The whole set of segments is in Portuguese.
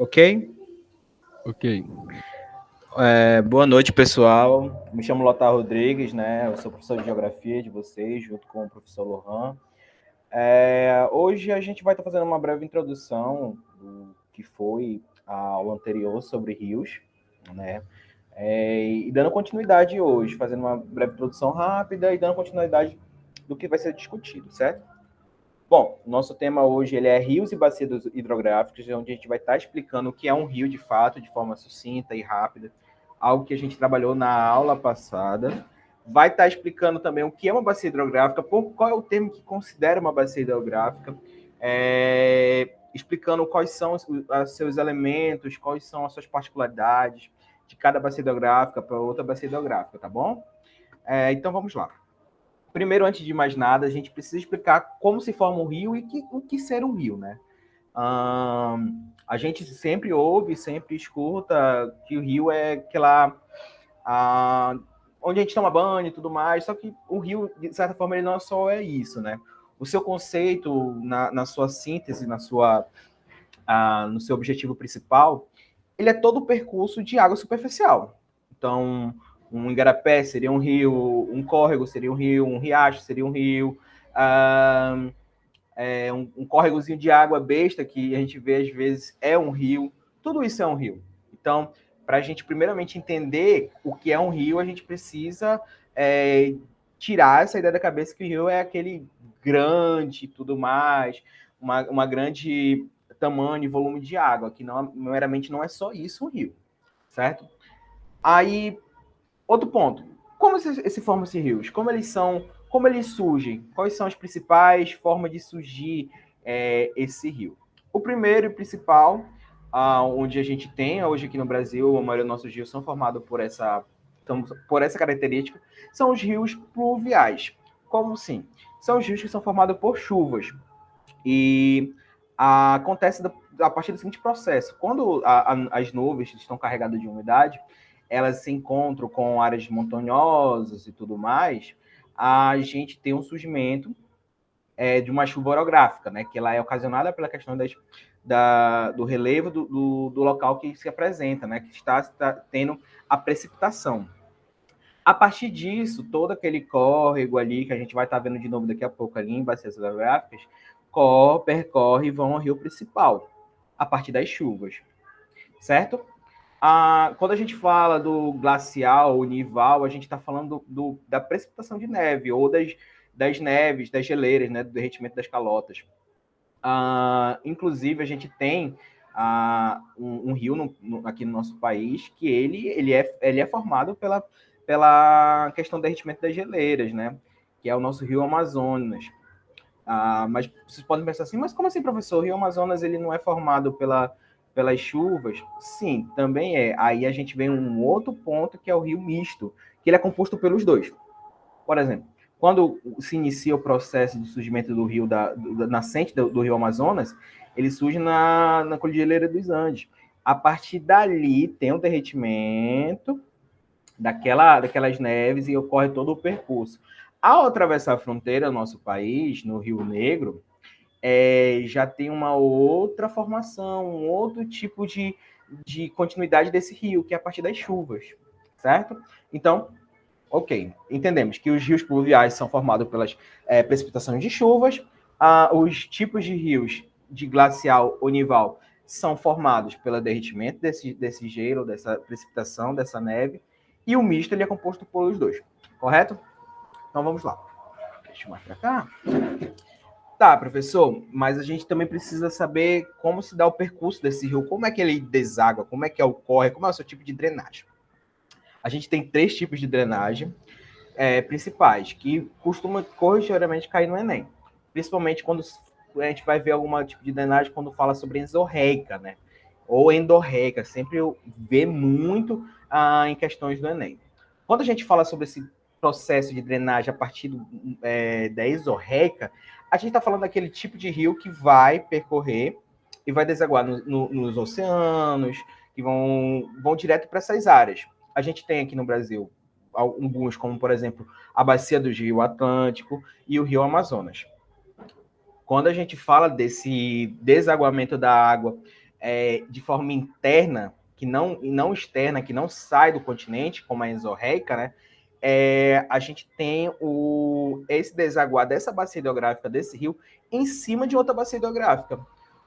Ok? Ok. Boa noite, pessoal. Me chamo Lothar Rodrigues, né? Eu sou professor de Geografia de vocês, junto com o professor Lohan. Hoje a gente vai estar fazendo uma breve introdução do que foi a aula anterior sobre rios, né? E dando continuidade hoje, fazendo uma breve introdução rápida e dando continuidade do que vai ser discutido, certo? Bom, nosso tema hoje ele é rios e bacias hidrográficas, onde a gente vai estar explicando o que é um rio de fato, de forma sucinta e rápida, algo que a gente trabalhou na aula passada. Vai estar explicando também o que é uma bacia hidrográfica, qual é o termo que considera uma bacia hidrográfica, explicando quais são os seus elementos, quais são as suas particularidades de cada bacia hidrográfica para outra bacia hidrográfica, tá bom? Então vamos lá. Primeiro, antes de mais nada, a gente precisa explicar como se forma um rio e o que ser um rio, né? A gente sempre ouve, sempre escuta que o rio é aquela onde a gente toma banho e tudo mais, só que o rio, de certa forma, ele não só é isso, né? O seu conceito, na sua síntese, no seu objetivo principal, ele é todo o percurso de água superficial. Então, um igarapé seria um rio, um córrego seria um rio, um riacho seria um rio, um córregozinho de água besta que a gente vê às vezes é um rio. Tudo isso é um rio. Então, para a gente primeiramente entender o que é um rio, a gente precisa tirar essa ideia da cabeça que o rio é aquele grande e tudo mais, uma grande tamanho e volume de água, que não, meramente não é só isso um rio, certo? Aí, outro ponto. Como se formam esses rios? Como eles surgem? Quais são as principais formas de surgir esse rio? O primeiro e principal, onde a gente tem hoje aqui no Brasil, a maioria dos nossos rios são formados por essa característica, são os rios pluviais. Como assim? São os rios que são formados por chuvas. E acontece a partir do seguinte processo: quando as nuvens estão carregadas de umidade, elas se encontram com áreas montanhosas e tudo mais, a gente tem um surgimento de uma chuva orográfica, né? Que ela é ocasionada pela questão do relevo do local que se apresenta, né? Que está tendo a precipitação. A partir disso, todo aquele córrego ali, que a gente vai estar vendo de novo daqui a pouco ali em bacias hidrográficas, percorre e vão ao rio principal, a partir das chuvas, certo? Quando a gente fala do glacial, o nival, a gente está falando da precipitação de neve, ou das neves, das geleiras, né, do derretimento das calotas. Inclusive, a gente tem um rio aqui no nosso país que ele é formado pela questão do derretimento das geleiras, né? Que é o nosso rio Amazonas. Mas vocês podem pensar assim, mas como assim, professor? O rio Amazonas ele não é formado pelas chuvas? Sim, também é. Aí a gente vem um outro ponto que é o rio misto, que ele é composto pelos dois. Por exemplo, quando se inicia o processo do surgimento do rio, da nascente do rio Amazonas, ele surge na Cordilheira dos Andes. A partir dali tem um derretimento daquelas neves e ocorre todo o percurso. Ao atravessar a fronteira do nosso país, no Rio Negro, já tem uma outra formação, um outro tipo de continuidade desse rio, que é a partir das chuvas, certo? Então, ok, entendemos que os rios pluviais são formados pelas precipitações de chuvas, os tipos de rios de glacial ou nival são formados pelo derretimento desse gelo, dessa precipitação, dessa neve, e o misto ele é composto pelos dois, correto? Então vamos lá. Deixa eu mais para cá. Tá, professor, mas a gente também precisa saber como se dá o percurso desse rio, como é que ele deságua, como é que ocorre, como é o seu tipo de drenagem. A gente tem 3 tipos de drenagem principais, que costumam corrigioramente cair no Enem. Principalmente quando a gente vai ver algum tipo de drenagem quando fala sobre exorreica, né? Ou endorreica, sempre vê muito em questões do Enem. Quando a gente fala sobre esse processo de drenagem a partir da exorreica, a gente está falando daquele tipo de rio que vai percorrer e vai desaguar nos oceanos, que vão direto para essas áreas. A gente tem aqui no Brasil alguns, como por exemplo a bacia do Rio Atlântico e o Rio Amazonas. Quando a gente fala desse desaguamento da água de forma interna, que não externa, que não sai do continente, como a endorreica, né? A gente tem esse desaguar dessa bacia hidrográfica, desse rio, em cima de outra bacia hidrográfica.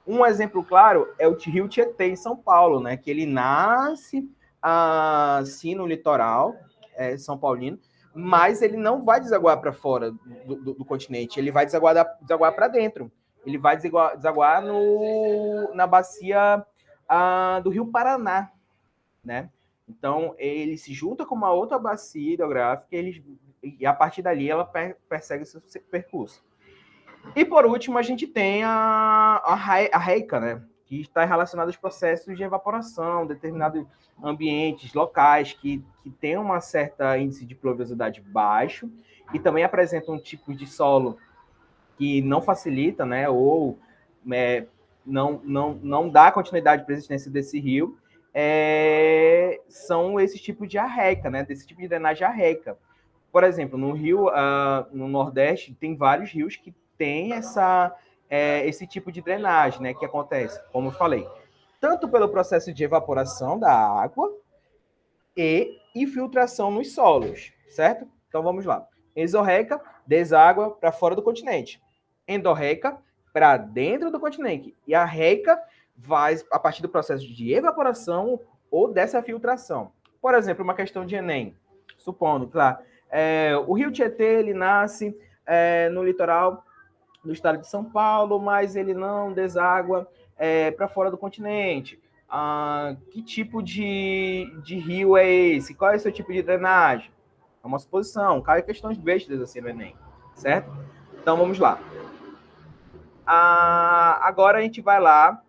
Um exemplo claro é o rio Tietê, em São Paulo, né? Que ele nasce assim no litoral são paulino, mas ele não vai desaguar para fora do continente, ele vai desaguar para dentro. Ele vai desaguar na bacia do Rio Paraná, né? Então, ele se junta com uma outra bacia hidrográfica e a partir dali ela persegue seu percurso. E, por último, a gente tem a reica, né? Que está relacionada aos processos de evaporação, determinados ambientes locais que têm uma certa índice de pluviosidade baixo e também apresentam um tipo de solo que não facilita, né? Ou não dá continuidade para a existência desse rio, são esses tipos de arreica, né? Desse tipo de drenagem arreica. Por exemplo, no rio, no Nordeste, tem vários rios que têm esse tipo de drenagem, né? Que acontece, como eu falei, tanto pelo processo de evaporação da água e infiltração nos solos, certo? Então vamos lá. Exorreica, deságua para fora do continente. Endorreica, para dentro do continente. E a reica vai a partir do processo de evaporação ou dessa filtração. Por exemplo, uma questão de Enem. Supondo, claro, o rio Tietê, ele nasce no litoral do estado de São Paulo, mas ele não deságua para fora do continente. Que tipo de rio é esse? Qual é o seu tipo de drenagem? É uma suposição, cai questões bestas assim no Enem, certo? Então vamos lá. Agora a gente vai lá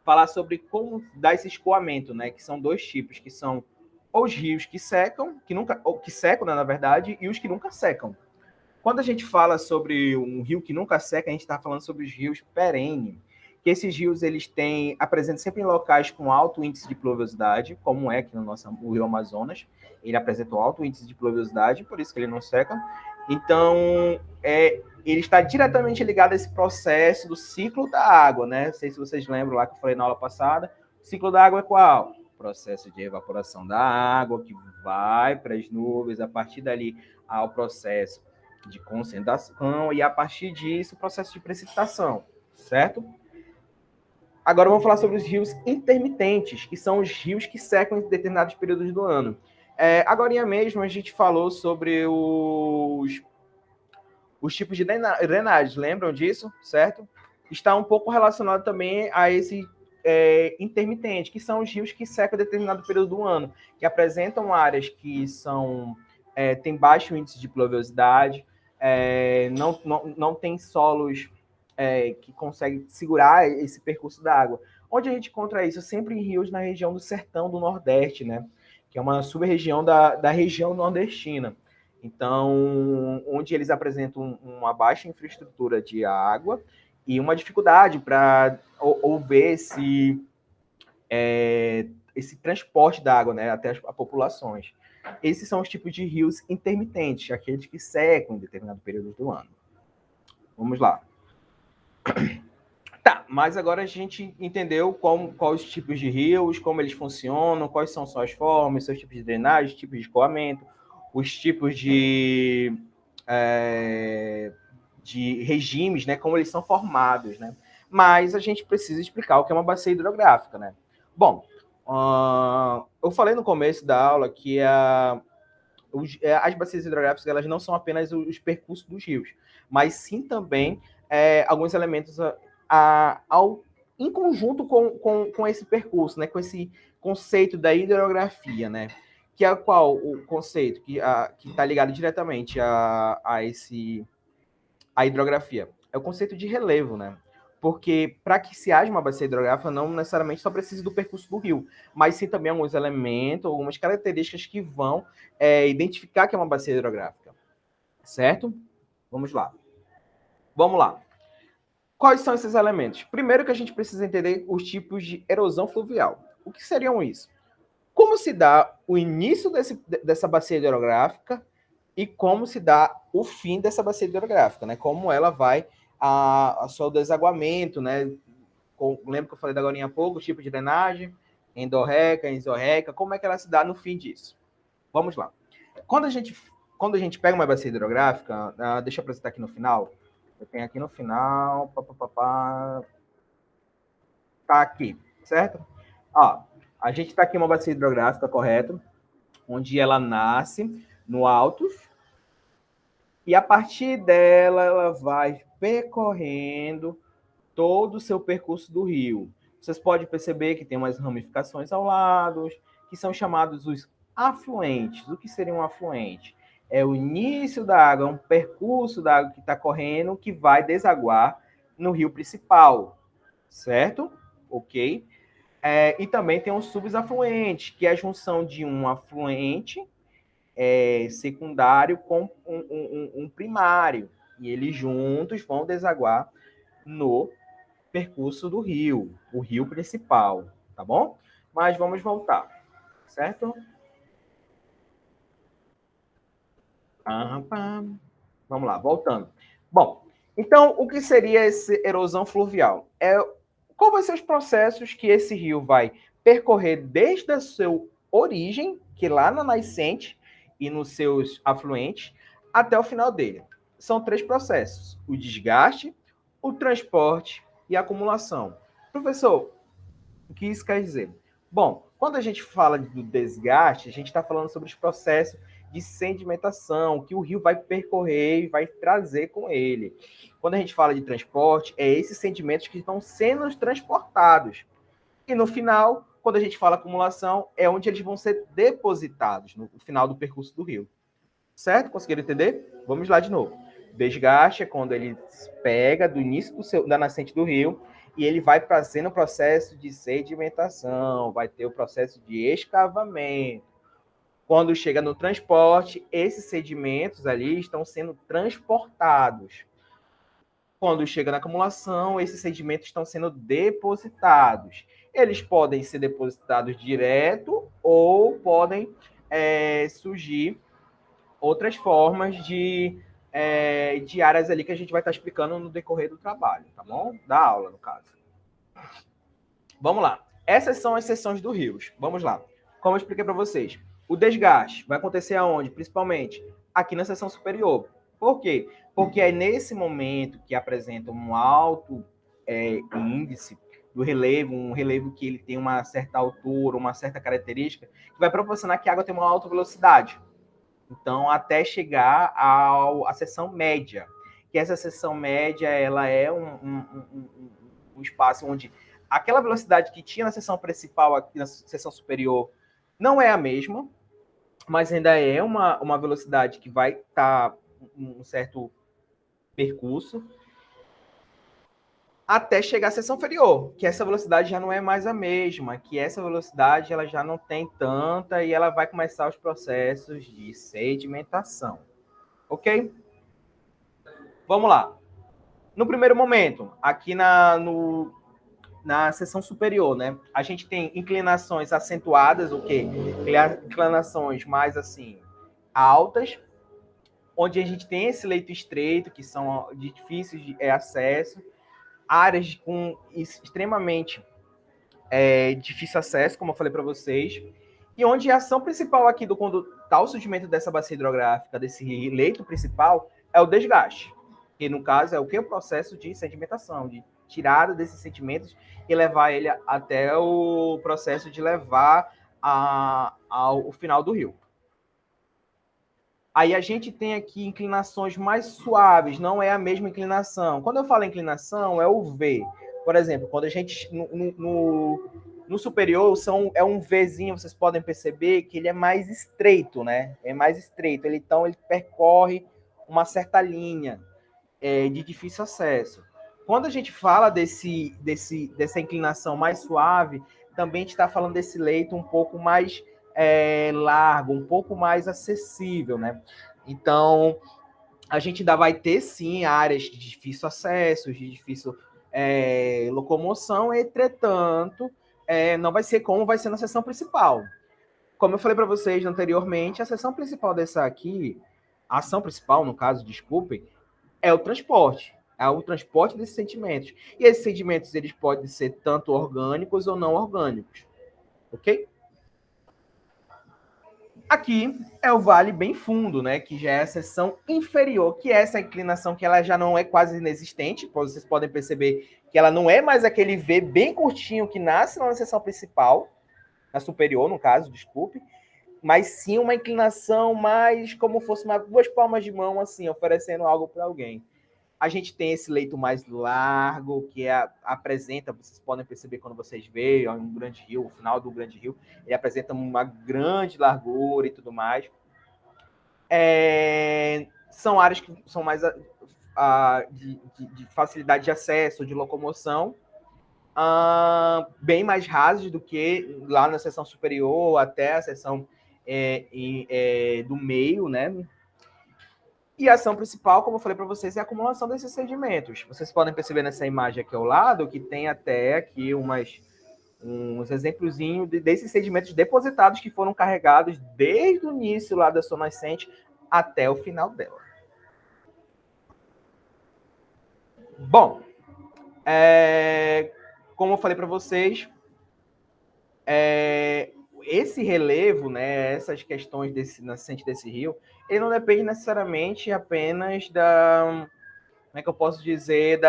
falar sobre como dar esse escoamento, né? Que são dois tipos, que são os rios que secam, que secam, né, na verdade, e os que nunca secam. Quando a gente fala sobre um rio que nunca seca, a gente está falando sobre os rios perenes. Que esses rios eles apresentam sempre em locais com alto índice de pluviosidade, como é aqui no o Rio Amazonas. Ele apresenta um alto índice de pluviosidade, por isso que ele não seca. Então, ele está diretamente ligado a esse processo do ciclo da água, né? Não sei se vocês lembram lá que eu falei na aula passada. O ciclo da água é qual? O processo de evaporação da água, que vai para as nuvens, a partir dali ao processo de concentração e, a partir disso, o processo de precipitação, certo? Agora vamos falar sobre os rios intermitentes, que são os rios que secam em determinados períodos do ano. Agora mesmo a gente falou sobre os tipos de drenagem, lembram disso, certo? Está um pouco relacionado também a esse intermitente, que são os rios que secam em determinado período do ano, que apresentam áreas que têm baixo índice de pluviosidade, não tem solos que conseguem segurar esse percurso da água. Onde a gente encontra isso? Sempre em rios na região do sertão do Nordeste, né? Que é uma sub-região da região nordestina. Então, onde eles apresentam uma baixa infraestrutura de água e uma dificuldade para houver esse transporte da água, né, até as populações. Esses são os tipos de rios intermitentes, aqueles que secam em determinado período do ano. Vamos lá. Tá, mas agora a gente entendeu quais os tipos de rios, como eles funcionam, quais são suas formas, seus tipos de drenagem, tipos de escoamento, os tipos de regimes, né, como eles são formados, né? Mas a gente precisa explicar o que é uma bacia hidrográfica, né? Bom, eu falei no começo da aula que as bacias hidrográficas elas não são apenas os percursos dos rios, mas sim também alguns elementos em conjunto com esse percurso, né, com esse conceito da hidrografia, né, que é qual o conceito que está ligado diretamente a hidrografia? É o conceito de relevo, né? Porque para que se haja uma bacia hidrográfica, não necessariamente só precisa do percurso do rio, mas sim também alguns elementos, algumas características que vão identificar que é uma bacia hidrográfica. Certo? Vamos lá. Vamos lá. Quais são esses elementos? Primeiro que a gente precisa entender os tipos de erosão fluvial. O que seriam isso? Como se dá o início dessa bacia hidrográfica e como se dá o fim dessa bacia hidrográfica, né? Como ela vai ao seu desaguamento, né? Lembra que eu falei da agora há pouco, o tipo de drenagem, endorreica, exorreica, como é que ela se dá no fim disso? Vamos lá. Quando a gente pega uma bacia hidrográfica, deixa eu apresentar aqui no final. Eu tenho aqui no final, tá aqui, certo? Ó, a gente está aqui uma bacia hidrográfica, correto? Onde ela nasce no alto, e a partir dela ela vai percorrendo todo o seu percurso do rio. Vocês podem perceber que tem umas ramificações ao lado, que são chamados os afluentes. O que seria um afluente? É o início da água, um percurso da água que está correndo, que vai desaguar no rio principal, certo? Ok? E também tem um subafluente, que é a junção de um afluente secundário com um primário. E eles juntos vão desaguar no percurso do rio, o rio principal, tá bom? Mas vamos voltar, certo? Vamos lá, voltando. Bom, então, o que seria essa erosão fluvial? Qual vai ser os processos que esse rio vai percorrer desde a sua origem, que lá na nascente e nos seus afluentes, até o final dele? São 3 processos: o desgaste, o transporte e a acumulação. Professor, o que isso quer dizer? Bom, quando a gente fala do desgaste, a gente está falando sobre os processos de sedimentação que o rio vai percorrer e vai trazer com ele. Quando a gente fala de transporte, é esses sedimentos que estão sendo transportados. E no final, quando a gente fala acumulação, é onde eles vão ser depositados no final do percurso do rio. Certo? Conseguiram entender? Vamos lá de novo. Desgaste é quando ele pega do início da nascente do rio e ele vai fazendo o processo de sedimentação, vai ter o processo de escavamento. Quando chega no transporte, esses sedimentos ali estão sendo transportados. Quando chega na acumulação, esses sedimentos estão sendo depositados. Eles podem ser depositados direto ou podem surgir outras formas de áreas ali que a gente vai estar explicando no decorrer do trabalho, tá bom? Da aula, no caso. Vamos lá. Essas são as seções do rios. Vamos lá. Como eu expliquei para vocês, o desgaste vai acontecer aonde? Principalmente aqui na seção superior. Por quê? Porque é nesse momento que apresenta um alto índice do relevo, um relevo que ele tem uma certa altura, uma certa característica, que vai proporcionar que a água tenha uma alta velocidade. Então, até chegar à seção média, que essa seção média ela é um espaço onde aquela velocidade que tinha na seção principal, aqui na seção superior, não é a mesma, mas ainda é uma velocidade que vai estar um certo percurso, até chegar à seção inferior, que essa velocidade já não é mais a mesma, que essa velocidade ela já não tem tanta e ela vai começar os processos de sedimentação. Ok? Vamos lá. No primeiro momento, aqui na seção superior, né? A gente tem inclinações acentuadas, o quê? Inclinações mais assim altas, onde a gente tem esse leito estreito, que são de difíceis de acesso, áreas com extremamente difícil acesso, como eu falei para vocês, e onde a ação principal aqui quando está o surgimento dessa bacia hidrográfica, desse leito principal, é o desgaste, que no caso é o que? O processo de sedimentação, de tirada desses sedimentos e levar ele até o processo de levar ao final do rio. Aí a gente tem aqui inclinações mais suaves, não é a mesma inclinação. Quando eu falo inclinação, é o V. Por exemplo, quando a gente no superior é um Vzinho, vocês podem perceber que ele é mais estreito, né? É mais estreito. Então ele percorre uma certa linha de difícil acesso. Quando a gente fala dessa inclinação mais suave, também a gente está falando desse leito um pouco mais largo, um pouco mais acessível, né? Então, a gente ainda vai ter, sim, áreas de difícil acesso, de difícil locomoção, entretanto, não vai ser como vai ser na seção principal. Como eu falei para vocês anteriormente, a seção principal dessa aqui, a ação principal, no caso, desculpem, é o transporte. ao transporte desses sedimentos. E esses sedimentos eles podem ser tanto orgânicos ou não orgânicos, ok? Aqui é o vale bem fundo, né? Que já é a seção inferior, que é essa inclinação que ela já não é quase inexistente. Vocês podem perceber que ela não é mais aquele V bem curtinho que nasce na seção principal, na superior, no caso, desculpe, mas sim uma inclinação mais como fosse duas palmas de mão, assim, oferecendo algo para alguém. A gente tem esse leito mais largo, que apresenta, vocês podem perceber quando vocês veem um grande rio, o final do grande rio, ele apresenta uma grande largura e tudo mais. São áreas que são mais de facilidade de acesso, de locomoção, bem mais rasas do que lá na seção superior, até a seção do meio, né? E a ação principal, como eu falei para vocês, é a acumulação desses sedimentos. Vocês podem perceber nessa imagem aqui ao lado que tem até aqui uns exemplozinhos desses sedimentos depositados que foram carregados desde o início lá da sua nascente até o final dela. Bom, como eu falei para vocês, esse relevo, né, essas questões desse nascente desse rio, ele não depende necessariamente apenas como é que eu posso dizer,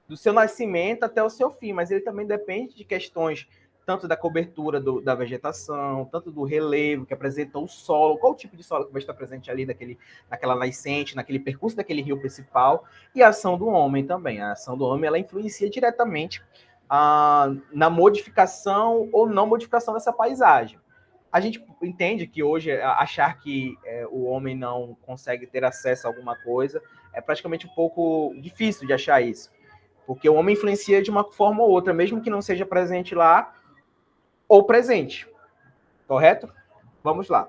do seu nascimento até o seu fim, mas ele também depende de questões tanto da cobertura da vegetação, tanto do relevo que apresenta o solo, qual o tipo de solo que vai estar presente ali naquela nascente, naquele percurso daquele rio principal, e a ação do homem também. A ação do homem ela influencia diretamente na modificação ou não modificação dessa paisagem. A gente entende que hoje achar que o homem não consegue ter acesso a alguma coisa é praticamente um pouco difícil de achar isso, porque o homem influencia de uma forma ou outra, mesmo que não seja presente lá ou presente, correto? Vamos lá.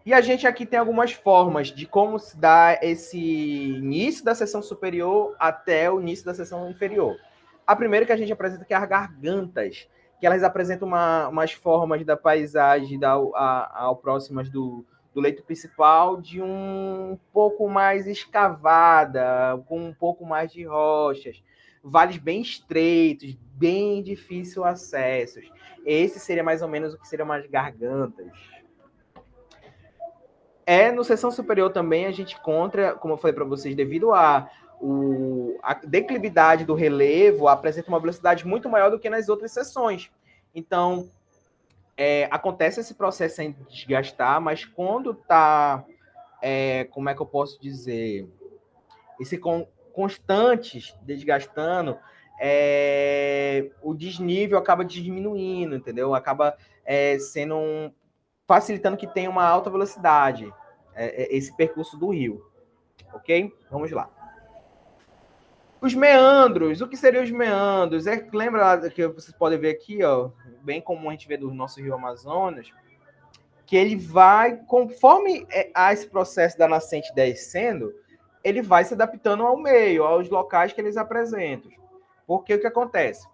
E a gente aqui tem algumas formas de como se dá esse início da seção superior até o início da seção inferior. A primeira que a gente apresenta que é as gargantas, que elas apresentam umas formas da paisagem ao próximas do leito principal de um pouco mais escavada, com um pouco mais de rochas, vales bem estreitos, bem difícil acesso. Esse seria mais ou menos o que seriam as gargantas. No seção superior também a gente encontra, como eu falei para vocês, devido a declividade do relevo, apresenta uma velocidade muito maior do que nas outras seções. Então, acontece esse processo sem desgastar, mas quando está, como é que eu posso dizer, esse constantes desgastando, o desnível acaba diminuindo, entendeu? Acaba facilitando que tenha uma alta velocidade esse percurso do rio, ok? Vamos lá. Os meandros, o que seriam os meandros? Lembra que vocês podem ver aqui, ó, bem comum a gente ver do nosso rio Amazonas, que ele vai, conforme há esse processo da nascente descendo, ele vai se adaptando ao meio, aos locais que eles apresentam. Porque o que acontece?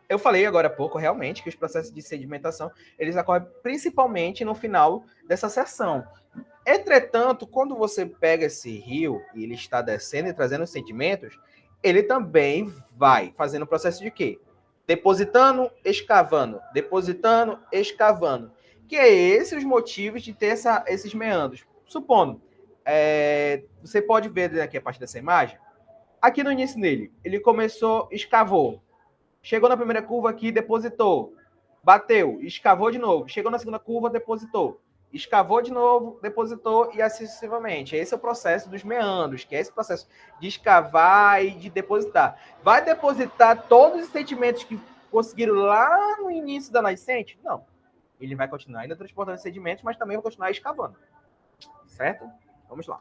Eu falei agora há pouco, realmente, que os processos de sedimentação, eles ocorrem principalmente no final dessa seção. Entretanto, quando você pega esse rio e ele está descendo e trazendo sedimentos, ele também vai fazendo o processo de quê? Depositando, escavando, depositando, escavando. Que é esses os motivos de ter esses meandros. Supondo, você pode ver aqui a partir dessa imagem, aqui no início dele, ele começou, escavou, chegou na primeira curva aqui, depositou, bateu, escavou de novo, chegou na segunda curva, depositou, escavou de novo, depositou e assim sucessivamente. Esse é o processo dos meandros, que é esse processo de escavar e de depositar. Vai depositar todos os sedimentos que conseguiram lá no início da nascente? Não. Ele vai continuar ainda transportando sedimentos, mas também vai continuar escavando. Certo? Vamos lá.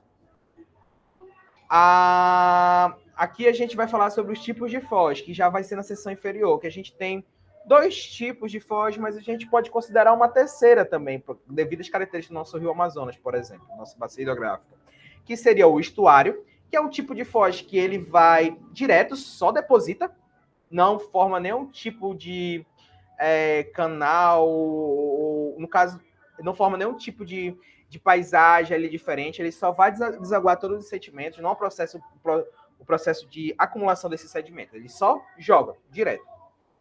Aqui a gente vai falar sobre os tipos de foz, que já vai ser na seção inferior, que a gente tem 2 tipos de foz, mas a gente pode considerar uma terceira também, devido às características do nosso rio Amazonas, por exemplo, nossa bacia hidrográfica, que seria o estuário, que é um tipo de foz que ele vai direto, só deposita, não forma nenhum tipo de canal, ou, no caso, não forma nenhum tipo de de paisagem ali diferente, ele só vai desaguar todos os sedimentos, não o processo de acumulação desses sedimentos. Ele só joga direto,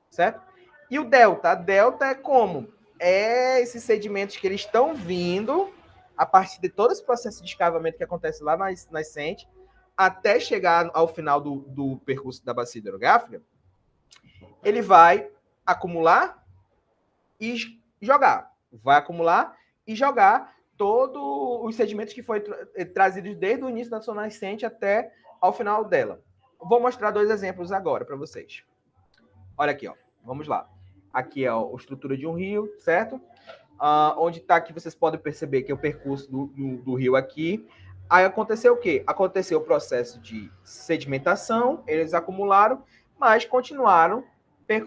certo? E o delta? A delta é como? É esses sedimentos que eles estão vindo a partir de todo esse processo de escavamento que acontece lá na nascente, até chegar ao final do percurso da bacia hidrográfica, ele vai acumular e jogar. Vai acumular e jogar todos os sedimentos que foram trazidos desde o início da sua nascente até ao final dela. Vou mostrar 2 exemplos agora para vocês. Olha aqui, ó. Vamos lá. Aqui é a estrutura de um rio, certo? Onde está aqui, vocês podem perceber que é o percurso do rio aqui. Aí aconteceu o quê? Aconteceu o processo de sedimentação, eles acumularam, mas continuaram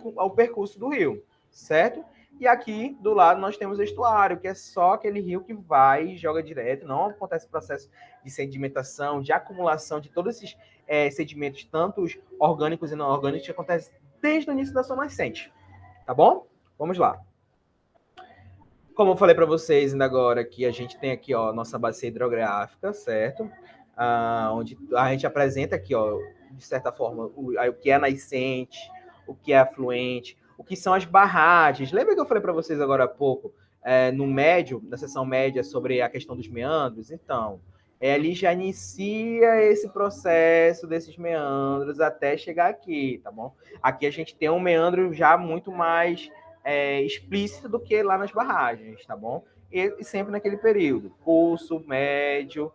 o percurso do rio, certo? E aqui do lado nós temos o estuário, que é só aquele rio que vai e joga direto, não acontece processo de sedimentação, de acumulação de todos esses sedimentos, tanto os orgânicos e não orgânicos, que acontece desde o início da sua nascente, tá bom? Vamos lá. Como eu falei para vocês ainda agora, que a gente tem aqui, ó, nossa bacia hidrográfica, certo? Onde a gente apresenta aqui, ó, de certa forma, o que é nascente, o que é afluente, o que são as barragens. Lembra que eu falei para vocês agora há pouco, no médio, na seção média, sobre a questão dos meandros? Então, ali já inicia esse processo desses meandros até chegar aqui, tá bom? Aqui a gente tem um meandro já muito mais explícito do que lá nas barragens, tá bom? E sempre naquele período, curso, médio,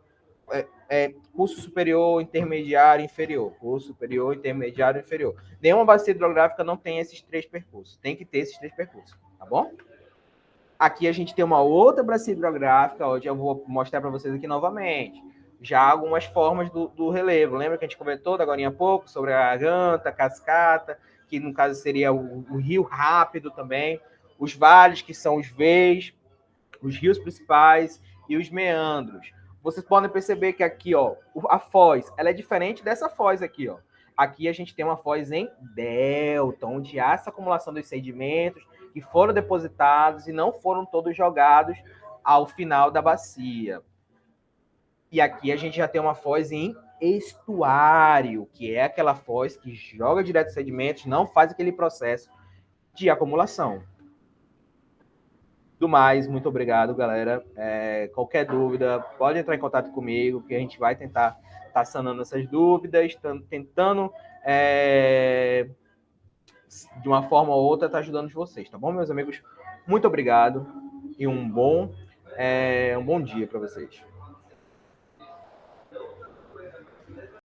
curso superior, intermediário, inferior. Curso superior, intermediário, inferior. Nenhuma bacia hidrográfica não tem esses 3 percursos. Tem que ter esses 3 percursos, tá bom? Aqui a gente tem uma outra bacia hidrográfica, onde eu vou mostrar para vocês aqui novamente. Já algumas formas do relevo. Lembra que a gente comentou agora há pouco sobre a garganta, a cascata, que no caso seria o rio rápido também, os vales, que são os veios, os rios principais e os meandros. Vocês podem perceber que aqui, ó, a foz, ela é diferente dessa foz aqui, ó. Aqui a gente tem uma foz em delta, onde há essa acumulação dos sedimentos que foram depositados e não foram todos jogados ao final da bacia. E aqui a gente já tem uma foz em estuário, que é aquela foz que joga direto os sedimentos, não faz aquele processo de acumulação. Do mais, muito obrigado, galera. Qualquer dúvida, pode entrar em contato comigo, que a gente vai tentar estar sanando essas dúvidas, tentando, de uma forma ou outra, estar ajudando vocês, tá bom, meus amigos? Muito obrigado e um bom dia para vocês.